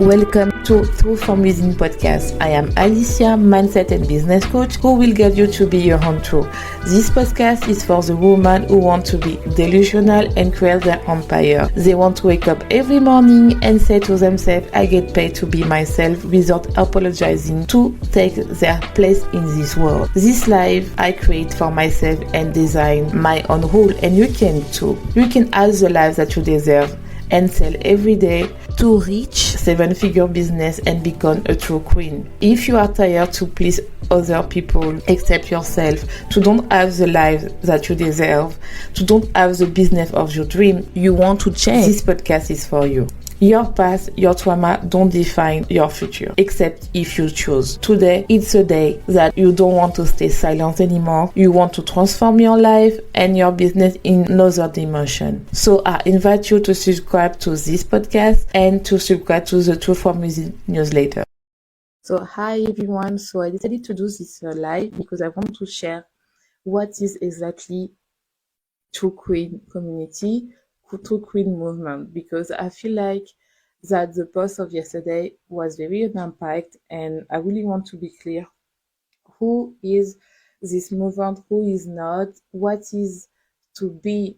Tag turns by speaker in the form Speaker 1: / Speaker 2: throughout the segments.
Speaker 1: Welcome to Truth from Within podcast. I am Alicia, mindset and business coach, who will guide you to be your own truth. This podcast is for the women who want to be delusional and create their empire. They want to wake up every morning and say to themselves, I get paid to be myself without apologizing to take their place in this world. This life I create for myself and design my own rule, and you can too. You can have the life that you deserve and sell every day to reach 7-figure business and become a true queen. If you are tired to please other people except yourself, to don't have the life that you deserve, to don't have the business of your dream, you want to change, this podcast is for you. Your past, your trauma don't define your future, except if you choose. Today, it's a day that you don't want to stay silent anymore. You want to transform your life and your business in another dimension. So I invite you to subscribe to this podcast and to subscribe to the Truth from Within newsletter. So hi everyone. So I decided to do this live because I want to share what is exactly True Queen community, True Queen movement, because I feel like that the post of yesterday was very impact, and I really want to be clear who is this movement, who is not, what is to be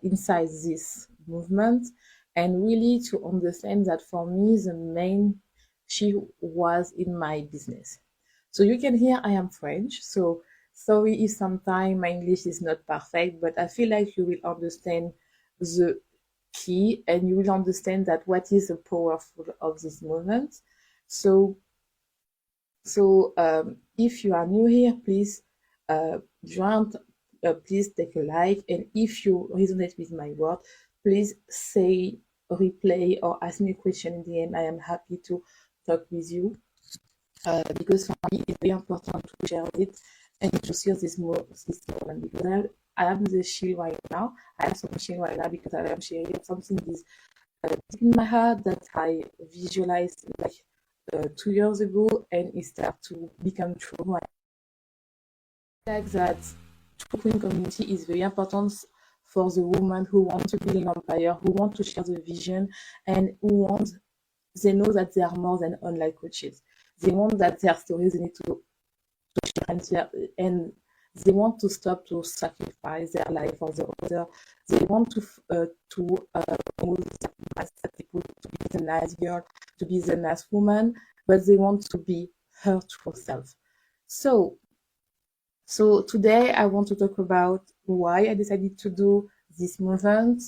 Speaker 1: inside this movement, and really to understand that for me the main she was in my business. So you can hear I am French, so sorry if sometimes my English is not perfect, but I feel like you will understand the key and you will understand that what is the powerful of this movement. So if you are new here, please join, please take a like, and if you resonate with my word, please say replay or ask me a question in the end. I am happy to talk with you. Because for me it's very important to share it and to share this moment, because I am the shield right now. I have some shield right now because I am sharing something is deep in my heart that I visualized like 2 years ago, and it started to become true. Like that True Queen community is very important for the women who want to build an empire, who want to share the vision, and they know that they are more than online coaches. They want that their stories need to share, and they want to stop to sacrifice their life for the other. They want to people to be the nice girl, to be the nice woman, but they want to be her true self. So today I want to talk about why I decided to do this movement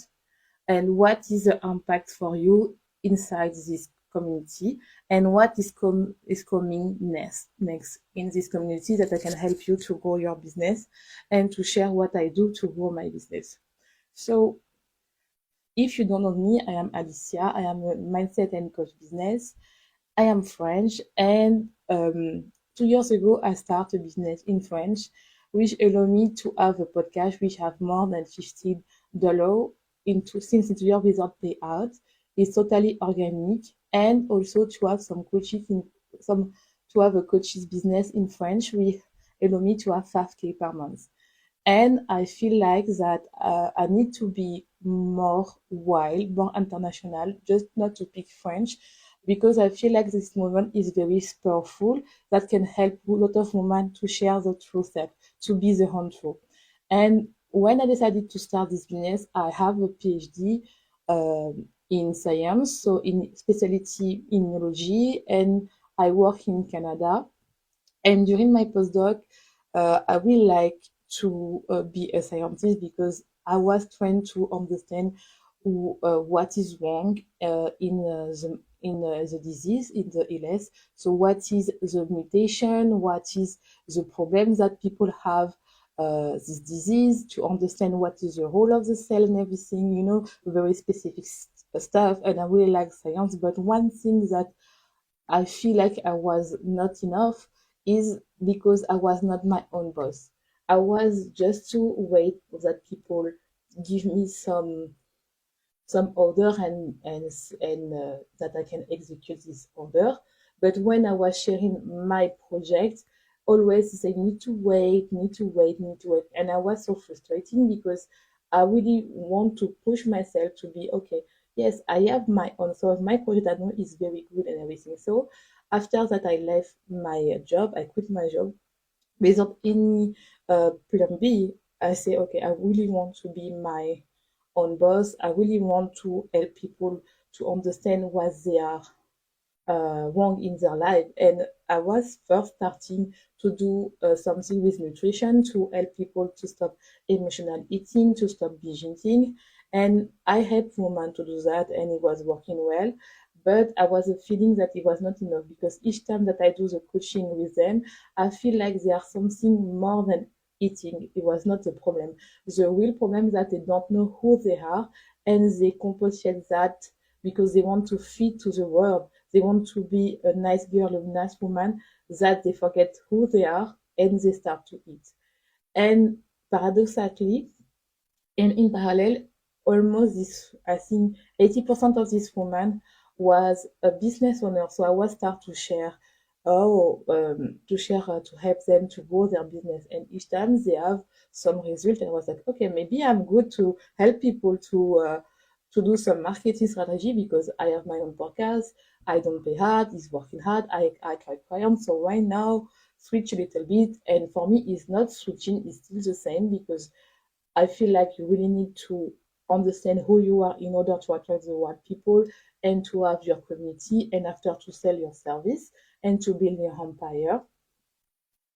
Speaker 1: and what is the impact for you inside this community, and what is coming next in this community that I can help you to grow your business and to share what I do to grow my business. So if you don't know me, I am Alicia. I am a mindset and coach business. I am French, and 2 years ago I started a business in French, which allowed me to have a podcast which have more than $50 since it's year without payout. It's totally organic, and also to have some coaches to have a coach's business in French, which allow me to have 5K per month. And I feel like that I need to be more wild, more international, just not to pick French, because I feel like this movement is very powerful that can help a lot of women to share the true self, to be the own truth. And when I decided to start this business, I have a PhD in science, so in specialty immunology, and I work in Canada. And during my postdoc, I really like to be a scientist because I was trying to understand what is wrong in the disease, in the illness. So what is the mutation? What is the problem that people have this disease? To understand what is the role of the cell and everything, very specific stuff. And I really like science. But one thing that I feel like I was not enough is because I was not my own boss. I was just to wait that people give me some order and that I can execute this order. But when I was sharing my project, always they say need to wait, and I was so frustrating because I really want to push myself to be okay. yes, I have my own. So my project I know is very good and everything. So after that, I left my job. I quit my job without any plan B. I say, okay, I really want to be my own boss. I really want to help people to understand what they are wrong in their life. And I was first starting to do something with nutrition to help people to stop emotional eating, to stop binge eating. And I helped women to do that, and it was working well. But I was feeling that it was not enough because each time that I do the coaching with them, I feel like they are something more than eating. It was not the problem. The real problem is that they don't know who they are and they compensate that because they want to fit to the world. They want to be a nice girl, a nice woman, that they forget who they are and they start to eat. And paradoxically, and in parallel, almost this, I think 80% of this woman was a business owner. So I was start to share, to help them to grow their business. And each time they have some result, and I was like, okay, maybe I'm good to help people to do some marketing strategy because I have my own podcast. I don't pay hard. It's working hard. I try clients. So why now switch a little bit? And for me, it's not switching. It's still the same because I feel like you really need to understand who you are in order to attract the right people and to have your community and after to sell your service and to build your empire.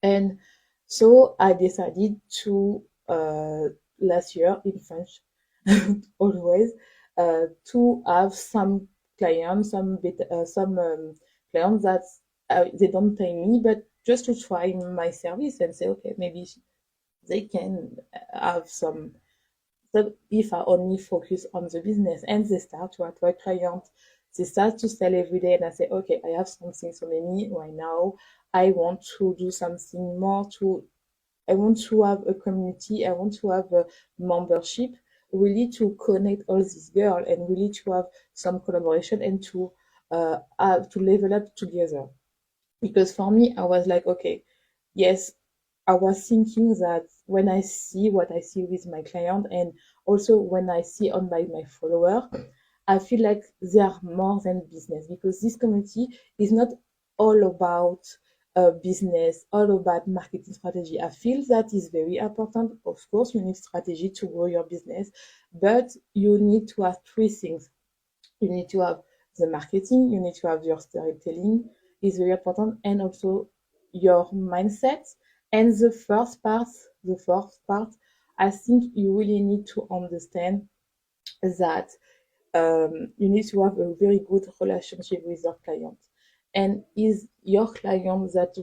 Speaker 1: And so I decided to last year in French always to have some clients, some clients that they don't pay me, but just to try my service and say, okay, maybe they can have some. So if I only focus on the business and they start to attract clients, they start to sell every day, and I say, okay, I have something so many right now. I want to do something more to, I want to have a community, I want to have a membership, really to connect all these girls and really to have some collaboration and to have to level up together. Because for me, I was like, okay, yes, I was thinking that when I see what I see with my client and also when I see on my follower, I feel like they are more than business because this community is not all about business, all about marketing strategy. I feel that is very important. Of course, you need strategy to grow your business, but you need to have three things. You need to have the marketing, you need to have your storytelling is very important, and also your mindset. And the fourth part, I think you really need to understand that you need to have a very good relationship with your client. And is your client that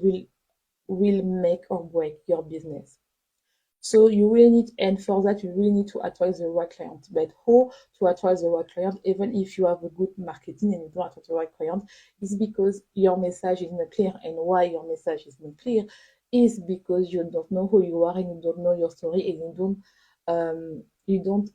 Speaker 1: will make or break your business. So you really need, and for that, you really need to attract the right client. But how to attract the right client, even if you have a good marketing and you don't attract the right client, is because your message is not clear. And why your message is not clear is because you don't know who you are and you don't know your story and you don't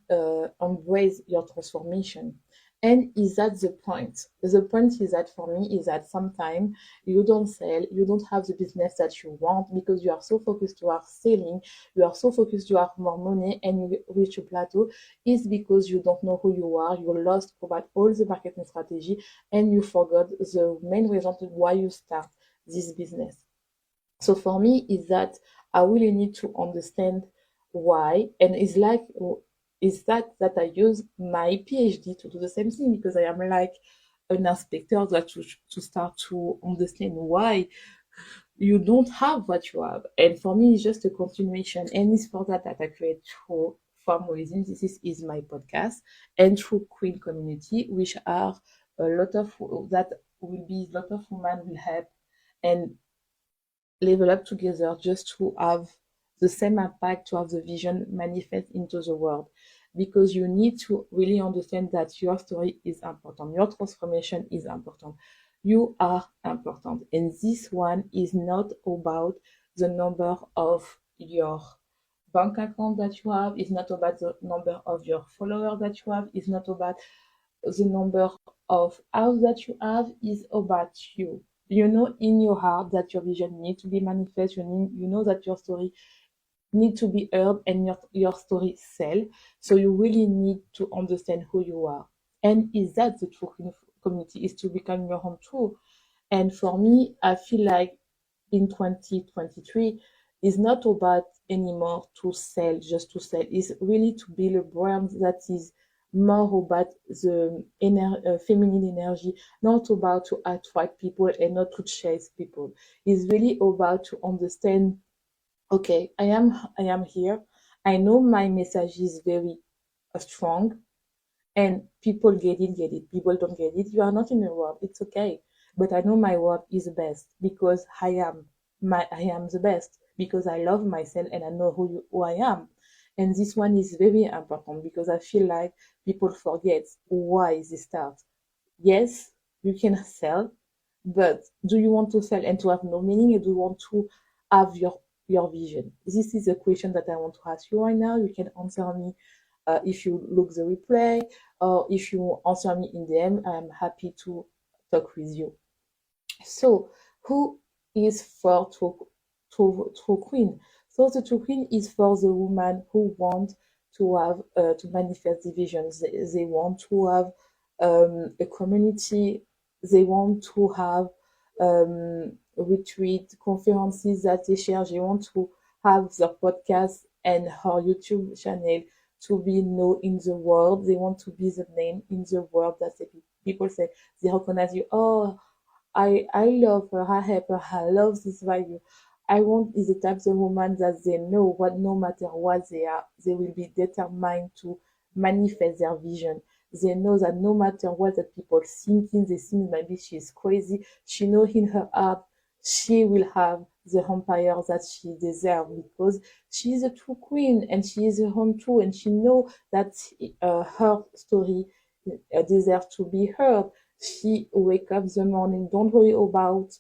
Speaker 1: embrace your transformation. And is that the point? The point is that for me is that sometimes you don't sell, you don't have the business that you want because you are so focused to are selling, you are so focused you have more money and you reach a plateau is because you don't know who you are, you lost about all the marketing strategy and you forgot the main reason why you start this business. So for me is that I really need to understand why, and it's like is that I use my PhD to do the same thing because I am like an inspector that to start to understand why you don't have what you have. And for me, it's just a continuation. And it's for that that I create through fundraising. This is my podcast and through Queen Community, which are a lot of that will be a lot of women will help and level up together just to have the same impact, to have the vision manifest into the world. Because you need to really understand that your story is important, your transformation is important, you are important. And this one is not about the number of your bank account that you have, it's not about the number of your followers that you have, it's not about the number of hours that you have, is about you. You know in your heart that your vision need to be manifest. You know that your story need to be heard and your story sell. So you really need to understand who you are. And is that the true community, is to become your own true. And for me, I feel like in 2023 is not about anymore to sell, just to sell. It's really to build a brand that is more about the feminine energy, not about to attract people and not to chase people. It's really about to understand, okay, I am here. I know my message is very strong, and people get it. People don't get it. You are not in a world. It's okay. But I know my word is the best because I am the best because I love myself and I know who I am. And this one is very important because I feel like people forget why they start. Yes, you can sell, but do you want to sell and to have no meaning, or do you want to have your vision? This is a question that I want to ask you right now. You can answer me if you look the replay, or if you answer me in DM. I'm happy to talk with you. So, who is for true queen? So, the true queen is for the woman who want to have to manifest the visions. They want to have a community. They want to have retreat conferences that they share. They want to have their podcast and her YouTube channel to be known in the world. They want to be the name in the world that people say they recognize you. Oh, I love her, I help her, I love this value. I want is the types of woman that they know what no matter what they are, they will be determined to manifest their vision. They know that no matter what the people thinking, they think maybe she's crazy. She know in her heart she will have the empire that she deserves because she is a true queen and she is her own true and she know that her story deserves to be heard. She wake up the morning, don't worry about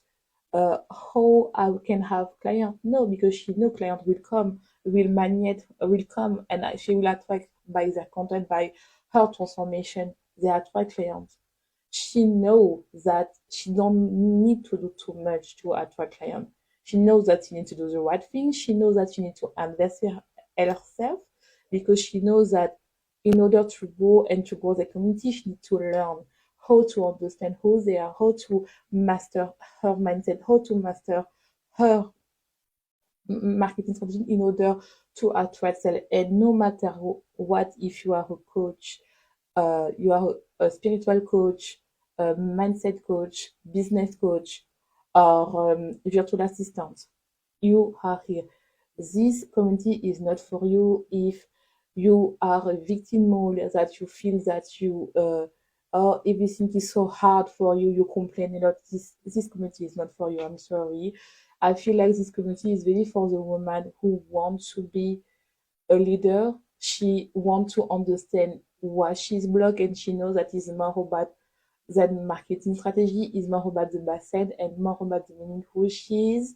Speaker 1: how I can have client. No, because she know client will come, will magnet will come, and she will attract by their content, by her transformation. They attract clients. She know that she don't need to do too much to attract clients. She knows that she needs to do the right thing. She knows that she needs to invest in herself because she knows that in order to grow and to grow the community, she needs to learn how to understand who they are, how to master her mindset, how to master her marketing strategy in order to attract sales. And no matter what, if you are a coach, you are a spiritual coach, a mindset coach, business coach, or virtual assistant, you are here. This community is not for you if you are a victim mode, that you feel that you oh, everything is so hard for you, you complain a lot. This community is not for you. I'm sorry. I feel like this community is really for the woman who wants to be a leader. She wants to understand why she's blocked, and she knows that is more about than marketing strategy, is more about the mindset and more about the meaning who she is.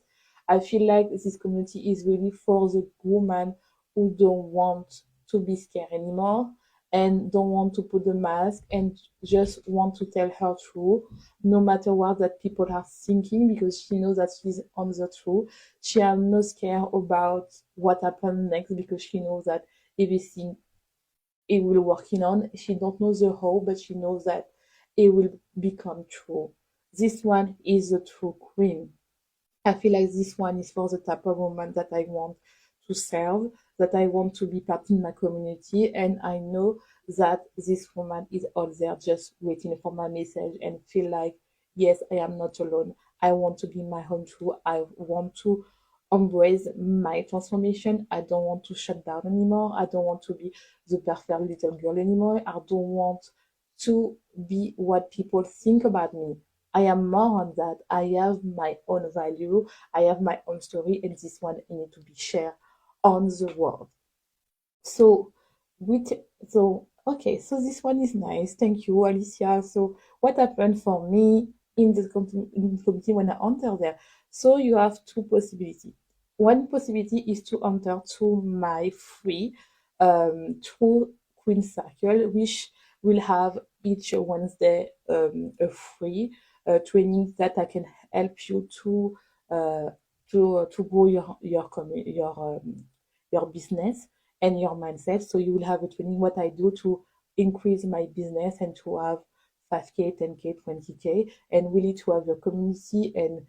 Speaker 1: I feel like this community is really for the woman who don't want to be scared anymore and don't want to put the mask and just want to tell her truth, no matter what that people are thinking, because she knows that she's on the truth. She has no scare about what happened next because she knows that everything it will working on. She don't know the how, but she knows that it will become true. This one is a true queen. I feel like this one is for the type of woman that I want to serve, that I want to be part in my community, and I know that this woman is out there just waiting for my message and feel like, yes, I am not alone. I want to be my own true. I want to embrace my transformation. I don't want to shut down anymore. I don't want to be the perfect little girl anymore. I don't want to be what people think about me. I am more on that. I have my own value. I have my own story, and this one need to be shared on the world. So, with so okay, so this one is nice. Thank you, Alicia. So, what happened for me in the community when I enter there? So, you have two possibilities. One possibility is to enter to my free True Queen Circle, which will have each Wednesday a free training that I can help you uh, to grow your business and your mindset. So you will have a training what I do to increase my business and to have 5K, 10K, 20K, and really to have your community and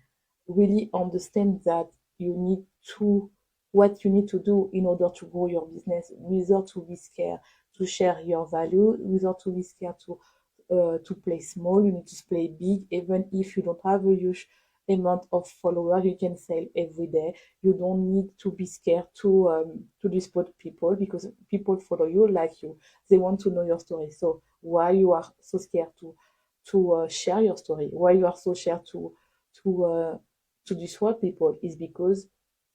Speaker 1: really understand that you need to what you need to do in order to grow your business without to be scared to share your value, without to be scared to play small. You need to play big, even if you don't have a huge amount of followers. You can sell every day. You don't need to be scared to disappoint people because people follow you like you. They want to know your story. So why you are so scared to share your story? Why you are so scared to uh, to disrupt people is because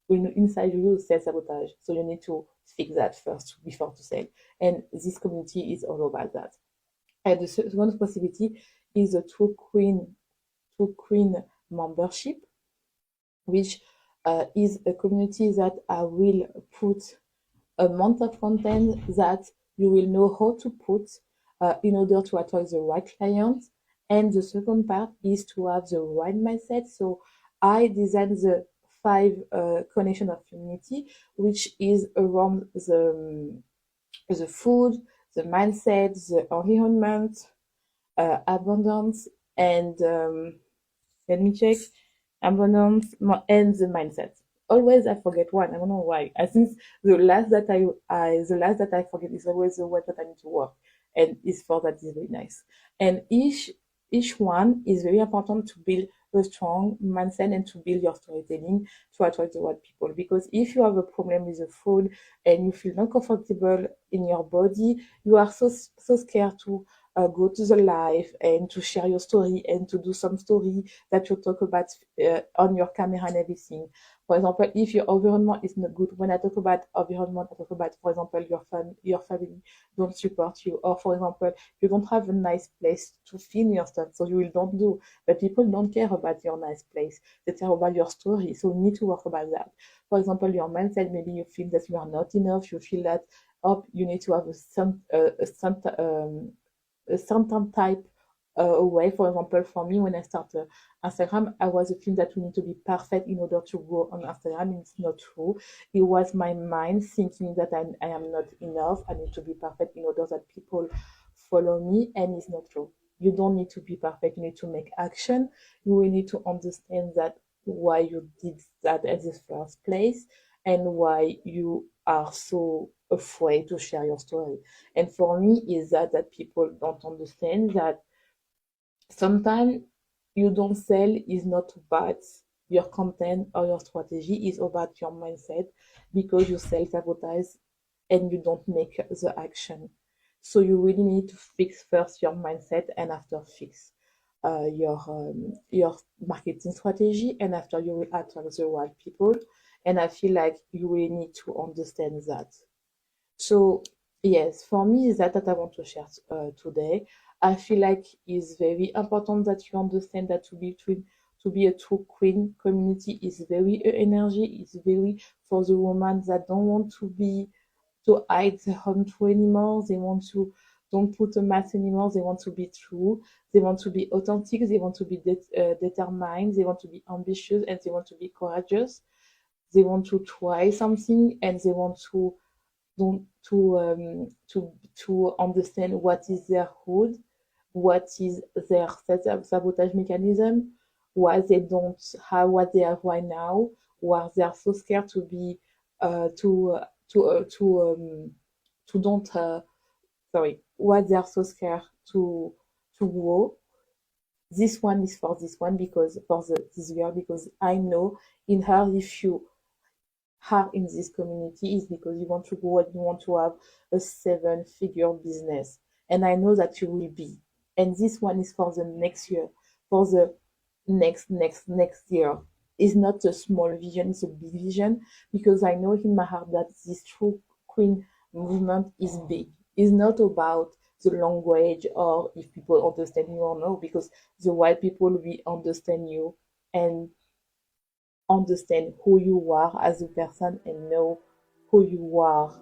Speaker 1: inside you self-sabotage. So you need to fix that first before to sell. And this community is all about that. And the second possibility is a True Queen membership, which is a community that I will put amount of content that you will know how to put in order to attract the right clients. And the second part is to have the right mindset. So I designed the five connection of community, which is around the food, the mindset, the environment, abundance, and let me check. Abundance and the mindset. Always I forget one. I don't know why. I think the last that I forget is always the one that I need to work, and is for that is very nice. And each one is very important to build a strong mindset and to build your storytelling to attract the right people. Because if you have a problem with the food and you feel not comfortable in your body, you are so scared to go to the live and to share your story and to do some story that you talk about on your camera and everything. For example, if your environment is not good, when I talk about environment, I talk about, for example, your family don't support you, or for example, you don't have a nice place to film your stuff, so you will don't do. But people don't care about your nice place; they care about your story. So you need to work about that. For example, your mindset, maybe you feel that you are not enough. You feel that you need to have a certain type away. For example, for me, when I started Instagram, I was a feeling that we need to be perfect in order to go on Instagram. It's not true. It was my mind thinking that I am not enough. I need to be perfect in order that people follow me, and it's not true. You don't need to be perfect. You need to make action. You will need to understand that why you did that at the first place and why you are so afraid to share your story. And for me, is that people don't understand that sometimes you don't sell is not about your content or your strategy, is about your mindset because you self-sabotage and you don't make the action. So you really need to fix first your mindset and after fix your marketing strategy, and after you will attract the right people. And I feel like you really need to understand that. So yes, for me is that I want to share today. I feel like it's very important that you understand that to be a true queen community is very energy. It's very for the women that don't want to be to hide the home true anymore. They want to don't put a mask anymore. They want to be true. They want to be authentic. They want to be determined. They want to be ambitious and they want to be courageous. They want to try something and they want to don't to understand what is their hood, what is their sabotage mechanism, what they don't have, what they have right now, why they are so scared to be to to don't sorry, why they are so scared to grow. This one is for this one because for this girl because I know in her if you are in this community is because you want to grow and you want to have a seven-figure business. And I know that you will be. And this one is for the next year, for the next year. It's not a small vision, it's a big vision because I know in my heart that this true queen movement is big. It's not about the language or if people understand you or no, because the white people will understand you and understand who you are as a person and know who you are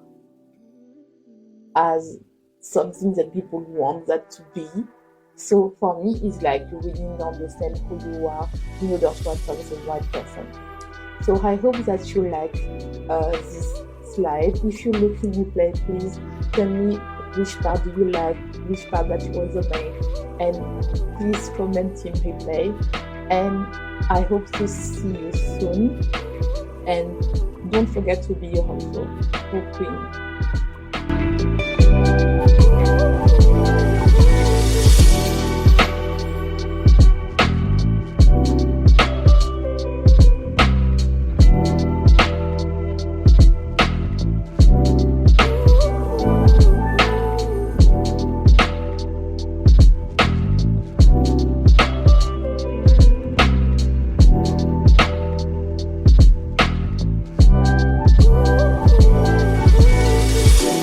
Speaker 1: as something that people want that to be. So for me, it's like you really need to understand who you are in order to attract the right person. So I hope that you like this slide. If you look in replay, please tell me which part do you like, which part that was amazing, and please comment Team Replay. And I hope to see you soon. And don't forget to be your own queen.